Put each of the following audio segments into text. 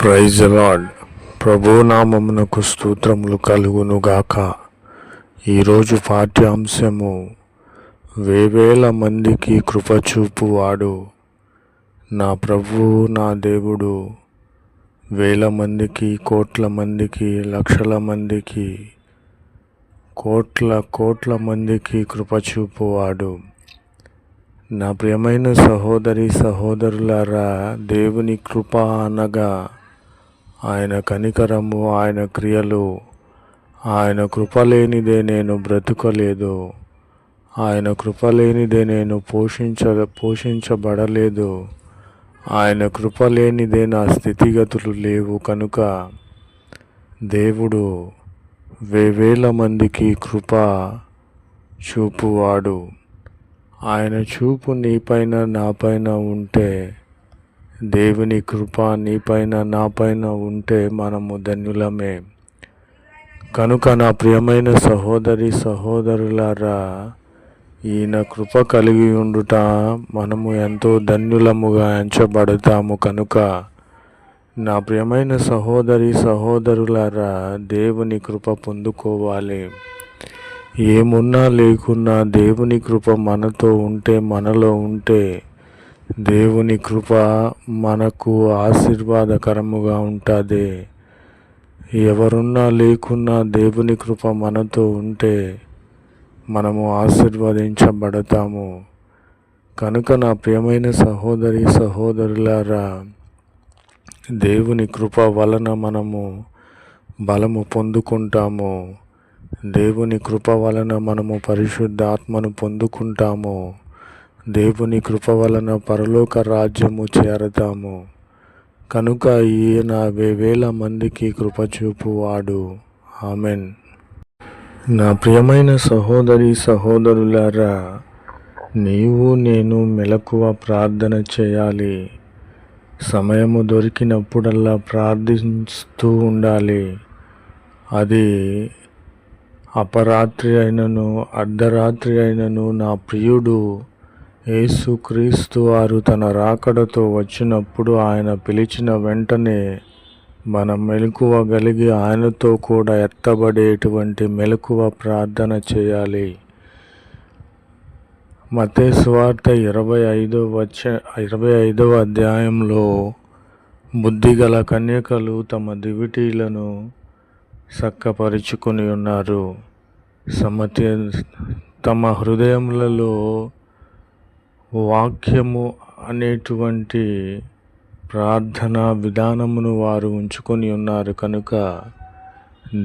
Praise the lord. ప్రభునామమునకు స్తోత్రములు కలుగునుగాక. ఈరోజు పాఠ్యాంశము వేవేల మందికి కృపచూపువాడు. నా ప్రభువు నా దేవుడు వేల మందికి, కోట్ల మందికి, లక్షల మందికి, కోట్ల మందికి కృపచూపువాడు. నా ప్రియమైన సహోదరి సహోదరులారా, దేవుని కృప అనగా ఆయన కనికరము, ఆయన క్రియలు. ఆయన కృప లేనిదే నేను బ్రతుకలేదు. ఆయన కృప లేనిదే నేను పోషించబడలేదు. ఆయన కృప లేనిదే నా స్థితిగతులు లేవు. కనుక దేవుడు వేవేల మందికి కృప చూపువాడు. ఆయన చూపు నీపైన నాపైన ఉంటే, దేవుని కృప నీపైన నాపైన ఉంటే మనము ధన్యులమే. కనుక నా ప్రియమైన సహోదరి సహోదరులారా, ఈయన కృప కలిగి ఉండుట మనము ఎంతో ధన్యులముగా ఎంచబడతాము. కనుక నా ప్రియమైన సహోదరి సహోదరులారా, దేవుని కృప పొందుకోవాలి. ఏమున్నా లేకున్నా దేవుని కృప మనతో ఉంటే, మనలో ఉంటే, దేవుని కృప మనకు ఆశీర్వాదకరముగా ఉంటుంది. ఎవరున్నా లేకున్నా దేవుని కృప మనతో ఉంటే మనము ఆశీర్వదించబడతాము. కనుక నా ప్రియమైన సహోదరి సహోదరులారా, దేవుని కృప వలన మనము బలము పొందుకుంటాము. దేవుని కృప వలన మనము పరిశుద్ధాత్మను పొందుకుంటాము. దేవుని కృప వలన పరలోక రాజ్యము చేరతాము. కనుక ఈయన వేవేల మందికి కృప చూపువాడు. ఆమెన్. నా ప్రియమైన సహోదరి సహోదరులారా, నీవు నేను మెలకువ ప్రార్థన చేయాలి. సమయము దొరికినప్పుడల్లా ప్రార్థిస్తూ ఉండాలి. అది అపరాత్రి అయినను అర్ధరాత్రి అయినను నా ప్రియుడు యేసుక్రీస్తు వారు తన రాకడతో వచ్చినప్పుడు ఆయన పిలిచిన వెంటనే మనం మెలకువగలిగి ఆయనతో కూడా ఎత్తబడేటువంటి మెలకువ ప్రార్థన చేయాలి. మత్తయి సువార్త 25వ అధ్యాయంలో బుద్ధిగల కన్యకలు తమ దివిటీలను చక్కపరుచుకొని ఉన్నారు. తమ హృదయములలో వాక్యము అనేటువంటి ప్రార్థనా విధానమును వారు ఉంచుకొని ఉన్నారు. కనుక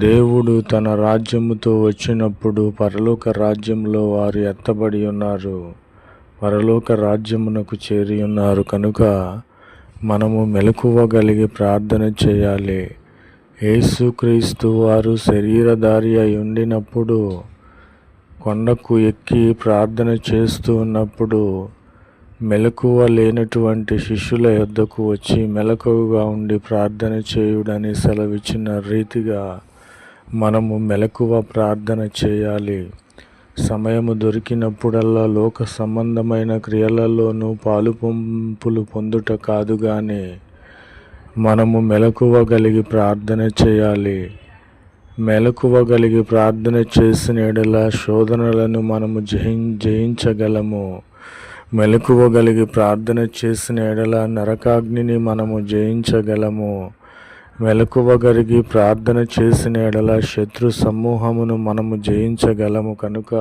దేవుడు తన రాజ్యముతో వచ్చినప్పుడు పరలోక రాజ్యంలో వారు ఎత్తబడి ఉన్నారు, పరలోక రాజ్యమునకు చేరి ఉన్నారు. కనుక మనము మెలకువగలిగి ప్రార్థన చేయాలి. యేసుక్రీస్తు వారు శరీరధారి అయి ఉండినప్పుడు కొండకు ఎక్కి ప్రార్థన చేస్తూ ఉన్నప్పుడు మెలకువ లేనటువంటి శిష్యుల యొద్దకు వచ్చి మెలకువగా ఉండి ప్రార్థన చేయుడని సెలవిచ్చిన రీతిగా మనము మెలకువ ప్రార్థన చేయాలి. సమయము దొరికినప్పుడల్లా లోక సంబంధమైన క్రియలలోనూ పాలుపంపులు పొందుట కాదు గాని మనము మెలకువగలిగి ప్రార్థన చేయాలి. మెలకువగలిగి ప్రార్థన చేసిన యెడల శోధనలను మనము జయించగలము. మెలకువగలిగి ప్రార్థన చేసిన యెడల నరకాగ్నిని మనము జయించగలము. మెలకువగలిగి ప్రార్థన చేసిన యెడల శత్రు సమూహమును మనము జయించగలము. కనుక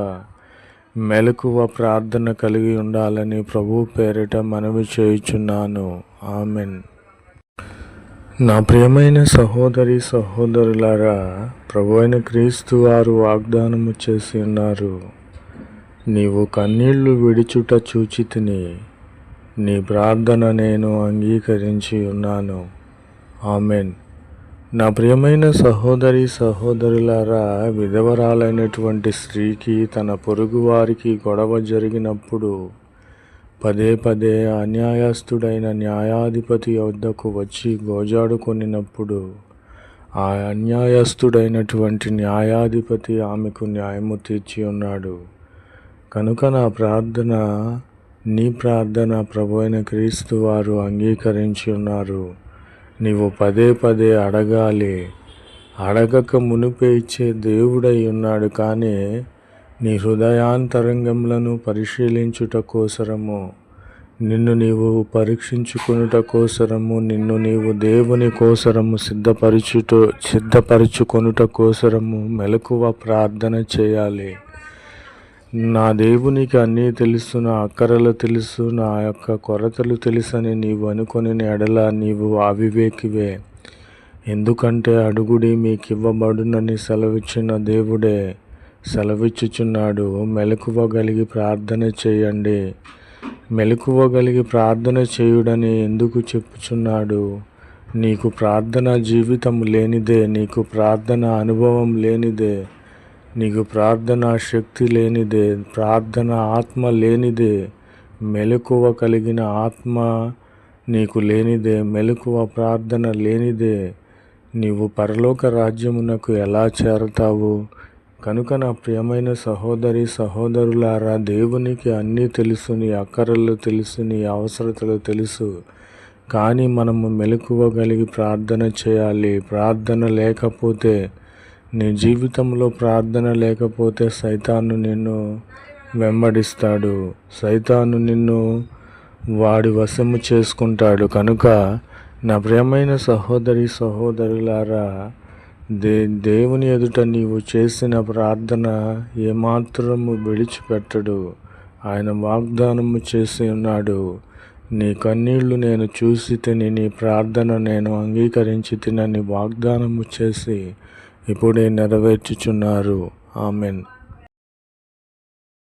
మెలకువ ప్రార్థన కలిగి ఉండాలని ప్రభువు పేరిట మనవి చేయుచున్నాను. ఆమెన్. నా ప్రియమైన సహోదరి సహోదరులారా, ప్రభువైన క్రీస్తు వారు వాగ్దానము చేసి ఉన్నారు. నీవు కన్నీళ్లు విడిచుట చూచితిని, నీ ప్రార్థన నేను అంగీకరించి ఉన్నాను. ఆమెన్. నా ప్రియమైన సహోదరి సహోదరులారా, విధవరాలైనటువంటి స్త్రీకి తన పొరుగువారికి గొడవ జరిగినప్పుడు పదే అన్యాయస్తుడైన న్యాయాధిపతి వద్దకు వచ్చి గోజాడుకొనినప్పుడు ఆ అన్యాయస్తుడైనటువంటి న్యాయాధిపతి ఆమెకు న్యాయము తీర్చి ఉన్నాడు. కనుక నీ ప్రార్థన ప్రభువైన క్రీస్తు వారు అంగీకరించి ఉన్నారు. నీవు పదే పదే అడగాలి. అడగక మునిపే ఇచ్చే దేవుడై ఉన్నాడు. కానీ నీ హృదయాంతరంగములను పరిశీలించుట కోసరము, నిన్ను నీవు పరీక్షించుకొనుట కోసరము, నిన్ను నీవు దేవుని కోసరము సిద్ధపరచుకొనుట కోసరము మెలకువ ప్రార్థన చేయాలి. నా దేవునికి అన్నీ తెలుసు, నా అక్కరలు తెలుసు, నా యొక్క కొరతలు తెలుసని నీవు అనుకొని ఎడల నీవు అవివేకివే. ఎందుకంటే అడుగుడి మీకివ్వబడునని సెలవిచ్చిన దేవుడే సెలవిచ్చుచున్నాడు. మెలకువ కలిగి ప్రార్థన చేయండి. మెలకువ కలిగి ప్రార్థన చేయుడని ఎందుకు చెప్పుచున్నాడు? నీకు ప్రార్థన జీవితం లేనిదే, నీకు ప్రార్థన అనుభవం లేనిదే, నీకు ప్రార్థన శక్తి లేనిదే, ప్రార్థన ఆత్మ లేనిదే, మెలకువ కలిగిన ఆత్మ నీకు లేనిదే, మెలకువ ప్రార్థన లేనిదే నీవు పరలోక రాజ్యమునకు ఎలా చేరతావు? కనుక నా ప్రియమైన సహోదరి సహోదరులారా, దేవునికి అన్నీ తెలుసు, నీ అక్కరలు తెలుసు, నీ అవసరతలు తెలుసు. కానీ మనము మెలకువ కలిగి ప్రార్థన చేయాలి. ప్రార్థన లేకపోతే, నీ జీవితంలో ప్రార్థన లేకపోతే సైతాను నిన్ను వెంబడిస్తాడు. సైతాను నిన్ను వాడి వశము చేసుకుంటాడు. కనుక నా ప్రియమైన సహోదరి సహోదరులారా, దేవుని ఎదుట నీవు చేసిన ప్రార్థన ఏమాత్రము విడిచిపెట్టడు. ఆయన వాగ్దానము చేసి ఉన్నాడు. నీ కన్నీళ్లు నేను చూసి తిని, నీ ప్రార్థన నేను అంగీకరించి తినని వాగ్దానము చేసి ఇప్పుడే నెరవేర్చుచున్నారు. ఆమెన్.